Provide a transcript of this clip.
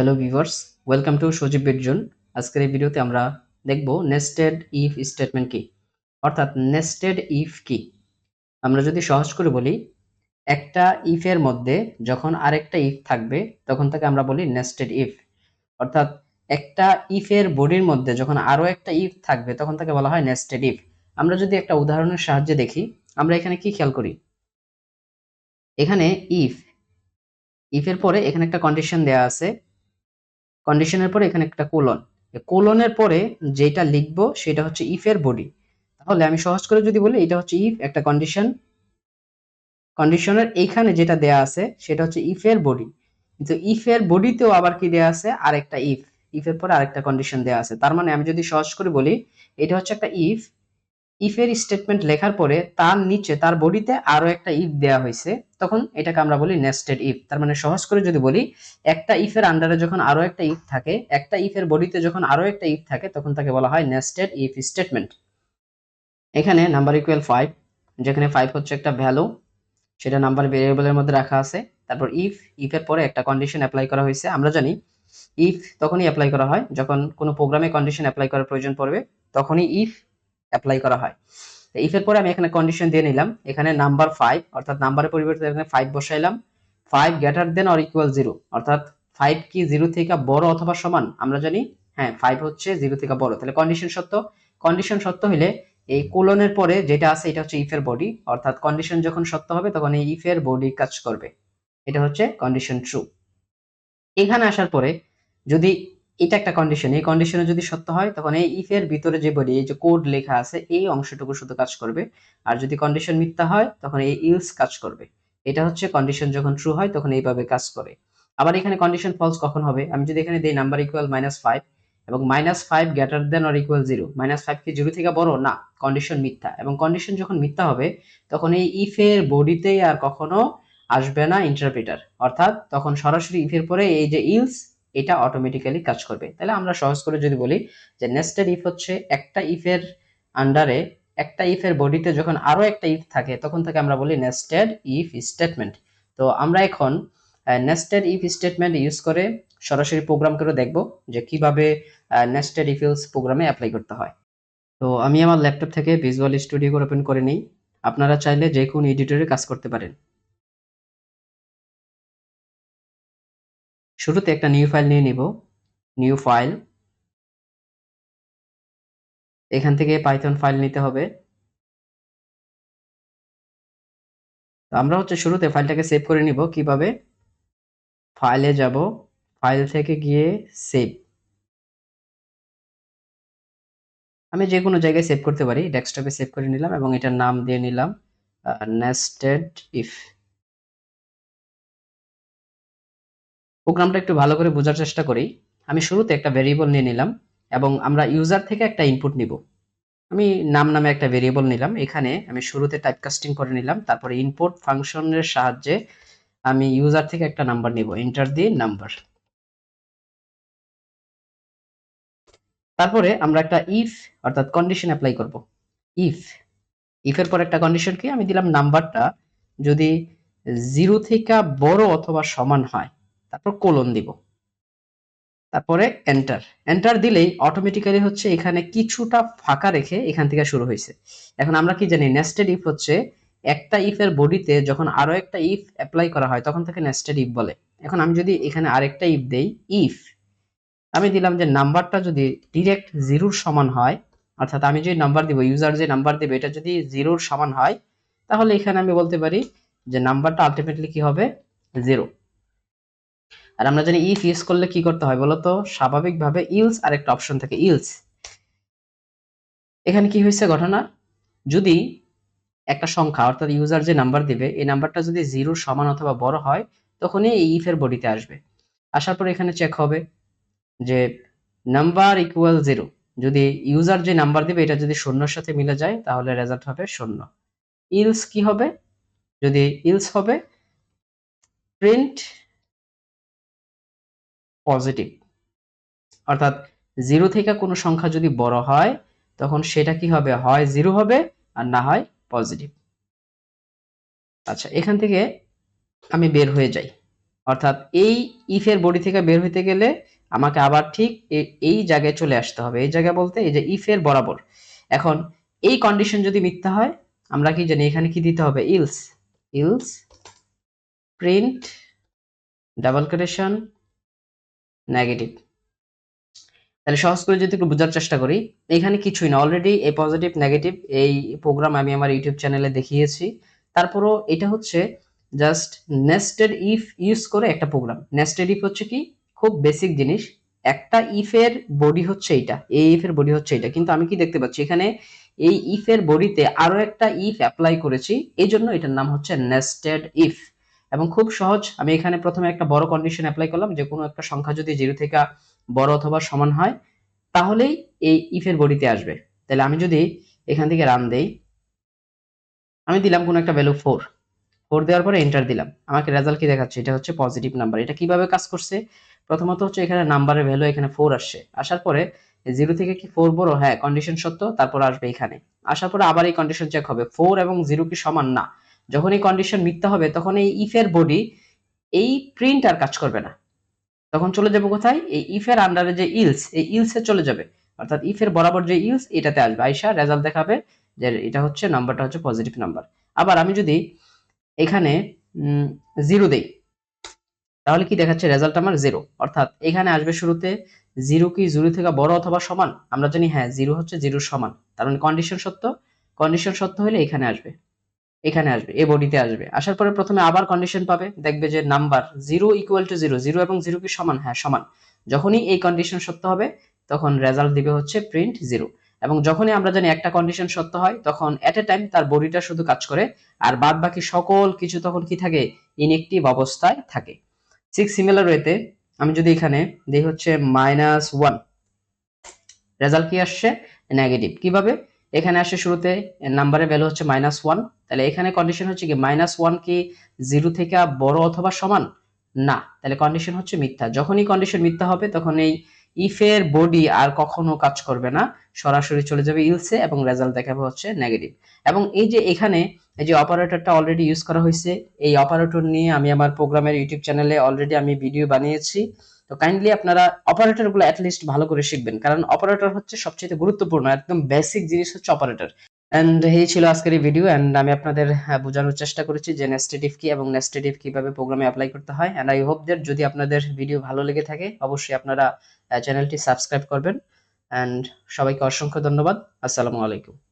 Hello viewers, welcome to সজীব বিটজন। আজকের এই ভিডিওতে আমরা দেখব নেস্টেড ইফ স্টেটমেন্ট কি, অর্থাৎ নেস্টেড ইফ কি। আমরা যদি সহজ করে বলি, একটা ইফের মধ্যে যখন আরেকটা ইফ থাকবে তখন তাকে আমরা বলি নেস্টেড ইফ। অর্থাৎ একটা ইফের বডির মধ্যে যখন আরো একটা ইফ থাকবে তখন তাকে বলা হয় নেস্টেড ইফ। আমরা যদি একটা উদাহরণের সাহায্যে দেখি, আমরা এখানে কি খেয়াল করি, এখানে ইফ ইফের পরে এখানে একটা কন্ডিশন দেয়া আছে, কন্ডিশনের পরে এখানে একটা কোলন, কোলনের পরে যেটা লিখবো সেটা হচ্ছে ইফ এর বডি। তাহলে আমি সহজ করে যদি বলি, এটা হচ্ছে ইফ, একটা কন্ডিশন, কন্ডিশনের এইখানে যেটা দেয়া আছে সেটা হচ্ছে ইফ এর বডি। কিন্তু ইফ এর বডিতেও আবার কি দেয়া আছে, আরেকটা ইফ, ইফ এর পরে আরেকটা কন্ডিশন দেয়া আছে। তার মানে আমি যদি সহজ করে বলি, এটা হচ্ছে একটা ইফ, ইফের স্টেটমেন্ট লেখার পরে তার নিচে তার বডিতে আরো একটা ইফ দেয়া হয়েছে, তখন এটাকে আমরা বলি নেস্টেড ইফ। তার মানে সহজ করে যদি বলি, একটা ইফের আন্ডারে যখন আরো একটা ইফ থাকে, একটা ইফের বডিতে যখন আরো একটা ইফ থাকে, তখন তাকে বলা হয় নেস্টেড ইফ স্টেটমেন্ট। এখানে নাম্বার ইকুয়াল 5, যেখানে 5 হচ্ছে একটা ভ্যালু, সেটা নাম্বার ভেরিয়েবলের মধ্যে রাখা আছে। তারপর ইফ, ইফের পরে একটা কন্ডিশন অ্যাপ্লাই করা হয়েছে। আমরা জানি ইফ তখনই অ্যাপ্লাই করা হয় যখন কোনো প্রোগ্রামে কন্ডিশন অ্যাপ্লাই করার প্রয়োজন পড়বে, তখনই ইফ অ্যাপ্লাই করা হয়। ইফ এর পরে আমি এখানে কন্ডিশন দিয়ে নিলাম, এখানে নাম্বার 5, অর্থাৎ নাম্বারের পরিবর্তে এখানে 5 বসাইলাম। 5 গ্রেটার দেন অর ইকুয়াল 0, অর্থাৎ 5 কি 0 থেকে বড় অথবা সমান? আমরা জানি হ্যাঁ, 5 হচ্ছে 0 থেকে বড়, তাহলে কন্ডিশন সত্য। কন্ডিশন সত্য হলে এই কোলনের পরে যেটা আছে এটা হচ্ছে ইফ এর বডি, অর্থাৎ কন্ডিশন যখন সত্য হবে তখন এই ইফ এর বডি কাজ করবে। এটা হচ্ছে কন্ডিশন ট্রু। এখানে আসার পরে যদি এটা একটা কন্ডিশন, এই কন্ডিশনে যদি সত্য হয় তখন এই ইফ এর ভিতরে যে বডি, এই যে কোড লেখা আছে এই অংশটুকু শুধু কাজ করবে। আর যদি কন্ডিশন মিথ্যা হয় তখন এই ইলস কাজ করবে। এটা হচ্ছে কন্ডিশন যখন ট্রু হয় তখন এইভাবে কাজ করে। আবার এখানে কন্ডিশন ফলস কখন হবে, আমি যদি এখানে দেই নাম্বার ইকুয়াল -5 এবং -5 গ্রেটার দেন অর ইকুয়াল 0, -5 কি 0 থেকে বড় না, কন্ডিশন মিথ্যা। এবং কন্ডিশন যখন মিথ্যা হবে তখন এই ইফ এর বডিতেই আর কখনো আসবে না ইন্টারপ্রিটার, অর্থাৎ তখন সরাসরি ইফ এর পরে এই যে ইলস, এটা অটোমেটিক্যালি কাজ করবে। তাহলে আমরা সহজ করে যদি বলি যে নেস্টেড ইফ হচ্ছে একটা ইফের আন্ডারে, একটা ইফের বডিতে যখন আরো একটা ইফ থাকে তখন থেকে আমরা বলি নেস্টেড ইফ স্টেটমেন্ট। তো আমরা এখন নেস্টেড ইফ স্টেটমেন্ট ইউজ করে সরাসরি প্রোগ্রাম করে দেখব যে কিভাবে নেস্টেড ইফ এলস প্রোগ্রামে অ্যাপ্লাই করতে হয়। তো আমি আমার ল্যাপটপ থেকে ভিজুয়াল স্টুডিও কোড ওপেন করে নিই। আপনারা চাইলে যে কোনো এডিটরে কাজ করতে পারেন। শুরুতে একটা নিউ ফাইল নিয়ে নিব, নিউ ফাইল, এখান থেকে পাইথন ফাইল নিতে হবে। তো আমরা হচ্ছে শুরুতে ফাইলটাকে সেভ করে নিব। কিভাবে? ফাইলে যাব, ফাইল থেকে গিয়ে সেভ, আমি যে কোনো জায়গায় সেভ করতে পারি, ডেস্কটপে সেভ করে নিলাম এবং এটার নাম দিয়ে নিলাম নেস্টেড ইফ। প্রোগ্রামটা একটু ভালো করে বোঝার চেষ্টা করি। আমি শুরুতে একটা ভেরিয়েবল নিয়ে নিলাম এবং আমরা ইউজার থেকে একটা ইনপুট নিব। আমি নাম নামে একটা ভেরিয়েবল নিলাম, এখানে আমি শুরুতে টাইপকাস্টিং করে নিলাম, তারপরে ইনপুট ফাংশনের সাহায্যে আমি ইউজার থেকে একটা নাম্বার নিব, এন্টার দি নাম্বার। তারপরে আমরা একটা ইফ অর্থাৎ কন্ডিশন অ্যাপ্লাই করব। ইফ, ইফের পর একটা কন্ডিশন কি, আমি দিলাম নাম্বারটা যদি 0 থেকে বড় অথবা সমান হয়, তারপর কোলন দিব, তারপরে এন্টার। এন্টার দিলেই অটোমেটিক্যালি হচ্ছে এখানে কিছুটা ফাঁকা রেখে এখান থেকে শুরু হয়েছে। এখন আমরা কি জানি, নেস্টেড ইফ হচ্ছে একটা ইফ এর বডিতে যখন আরো একটা ইফ অ্যাপ্লাই করা হয় তখন তাকে নেস্টেড ইফ বলে। এখন আমি যদি এখানে আরেকটা ইফ দেই, ইফ আমি দিলাম যে নাম্বারটা যদি ডিরেক্ট 0-র সমান হয়, অর্থাৎ আমি যে নাম্বার দিব, ইউজার যে নাম্বার দেবে এটা যদি 0-র সমান হয়, তাহলে এখানে আমি বলতে পারি যে নাম্বারটা আলটিমেটলি কি হবে, 0। আর আমরা জানি ইফ ইউজ করলে কি করতে হয় বলতো, স্বাভাবিকভাবে ইলস আর একটা অপশন থাকে, ইলস। এখানে কি হয়েছে ঘটনা, যদি একটা সংখ্যা অর্থাৎ ইউজার যে নাম্বার দিবে এই নাম্বারটা যদি 0-র সমান অথবা বড় হয়, তখনই এই ইফ এর বডিতে আসবে। আসার পর এখানে চেক হবে যে নাম্বার ইকুয়াল 0, যদি ইউজার যে নাম্বার দিবে এটা যদি শূন্যর সাথে মিলে যায় তাহলে রেজাল্ট হবে 0। ইলস কি হবে, যদি ইলস হবে প্রিন্ট পজিটিভ, অর্থাৎ 0 থেকে কোনো সংখ্যা যদি বড় হয় তখন সেটা কি হবে, হয় 0 হবে আর না হয় পজিটিভ। আচ্ছা, এখান থেকে আমি বের হয়ে যাই, অর্থাৎ এই ইফ এর বডি থেকে বের হইতে গেলে আমাকে আবার ঠিক এই জায়গায় চলে আসতে হবে। এই জায়গা বলতে এই যে ইফ এর বরাবর। এখন এই কন্ডিশন যদি মিথ্যা হয় আমরা কি জানি এখানে কি দিতে হবে, else. Else print double quotation negative. তাহলে সহজ করে যদি একটু বোঝার চেষ্টা করি, এখানে কিছুই না, অলরেডি এই পজিটিভ নেগেটিভ এই প্রোগ্রাম আমি আমার ইউটিউব চ্যানেলে দেখিয়েছি। তারপরও এটা হচ্ছে জাস্ট নেস্টেড ইফ ইউজ করে একটা প্রোগ্রাম। নেস্টেড ইফ হচ্ছে কি, খুব বেসিক জিনিস। একটা ইফ এর বডি হচ্ছে এইটা, এই ইফ এর বডি হচ্ছে এটা, কিন্তু আমি কি দেখতে পাচ্ছি এখানে এই ইফ এর বডিতে আরো একটা ইফ অ্যাপ্লাই করেছি, এই জন্য এটার নাম হচ্ছে নেস্টেড ইফ। এবং খুব সহজ, আমি এখানে প্রথমে একটা বড় কন্ডিশন অ্যাপ্লাই করলাম, যে কোনো একটা সংখ্যা যদি 0 থেকে বড় অথবা সমান হয় তাহলেই এই ইফ এর বডিতে আসবে। তাহলে আমি যদি এখান থেকে রান দেই, আমি দিলাম কোন একটা ভ্যালু 4, 4 দেওয়ার পরে এন্টার দিলাম, আমাকে রেজাল্ট কি দেখাচ্ছে, এটা হচ্ছে পজিটিভ নাম্বার। এটা কিভাবে কাজ করছে, প্রথমত হচ্ছে এখানে নাম্বারের ভ্যালু এখানে 4 আসছে, আসার পরে 0 থেকে কি 4 বড়, হ্যাঁ কন্ডিশন সত্য, তারপর আসবে এখানে, আসার পরে আবার এই কন্ডিশন চেক হবে 4 এবং 0 কি সমান না। যখন এই কন্ডিশন মিথ্যা হবে তখন এই ইফ এর বডি এই প্রিন্ট আর কাজ করবে না, তখন চলে যাবে কোথায়, এই ইফ এর আন্ডারে যে ইলস, এই ইলস এ চলে যাবে। অর্থাৎ ইফ এর বরাবর যে ইলস এটাতে আসবে, আইসা রেজাল্ট দেখাবে যে এটা হচ্ছে নাম্বারটা হচ্ছে পজিটিভ নাম্বার। আবার আমি যদি এখানে 0 দেই, তাহলে কি দেখাচ্ছে, রেজাল্ট আমার 0। অর্থাৎ এখানে আসবে শুরুতে 0 কি 0 থেকে বড় অথবা সমান, আমরা জানি হ্যাঁ 0 হচ্ছে 0 সমান, তার মানে কন্ডিশন সত্য। কন্ডিশন সত্য হলে এখানে আসবে, এখানে আসবে, এ বডিতে আসবে। আসার পরে প্রথমে আবার কন্ডিশন পাবে, দেখবে যে নাম্বার 0 ইকুয়াল টু 0, 0 এবং 0 কি সমান, হ্যাঁ সমান। যখনই এই কন্ডিশন সত্য হবে তখন রেজাল্ট দিবে হচ্ছে প্রিন্ট 0। এবং যখনই আমরা জানি একটা কন্ডিশন সত্য হয় তখন এট এ টাইম তার বডিটা শুধু কাজ করে, আর বাদ বাকি সকল কিছু তখন কি থাকে, ইনএক্টিভ অবস্থায় থাকে। ঠিক সিমিলার ওয়েতে আমি যদি এখানে দেই হচ্ছে -1, রেজাল্ট কি আসছে, নেগেটিভ। কিভাবে, এখানে আসে শুরুতে নাম্বারের ভ্যালু হচ্ছে -1, তাহলে এখানে কন্ডিশন হচ্ছে কি -1 কি 0 থেকে বড় অথবা সমান না, তাহলে কন্ডিশন হচ্ছে মিথ্যা। যখনই কন্ডিশন মিথ্যা হবে তখন এই ইফ এর বডি আর কখনো কাজ করবে না, সরাসরি চলে যাবে ইলসে এবং রেজাল্ট দেখাবে হচ্ছে নেগেটিভ। এবং এই যে এখানে এই যে অপারেটরটা অলরেডি ইউজ করা হয়েছে, এই অপারেটর নিয়ে আমি আমার প্রোগ্রামের ইউটিউব চ্যানেলে অলরেডি আমি ভিডিও বানিয়েছি। তো কাইন্ডলি আপনারা অপারেটর গুলো অ্যাটলিস্ট ভালো করে শিখবেন, কারণ অপারেটর হচ্ছে সবচেয়ে গুরুত্বপূর্ণ, একদম বেসিক জিনিস হচ্ছে অপারেটর। এন্ড এই ছিল আজকের এই ভিডিও, এন্ড আমি আপনাদের বোঝানোর চেষ্টা করেছি যে নেস্টেড ইফ কি এবং নেস্টেড ইফ কিভাবে প্রোগ্রামে অ্যাপ্লাই করতে হয়। এন্ড আই হোপ দ্যাট যদি আপনাদের ভিডিও ভালো লেগে থাকে অবশ্যই আপনারা চ্যানেলটি সাবস্ক্রাইব করবেন। এন্ড সবাইকে অসংখ্য ধন্যবাদ। আসসালামু আলাইকুম।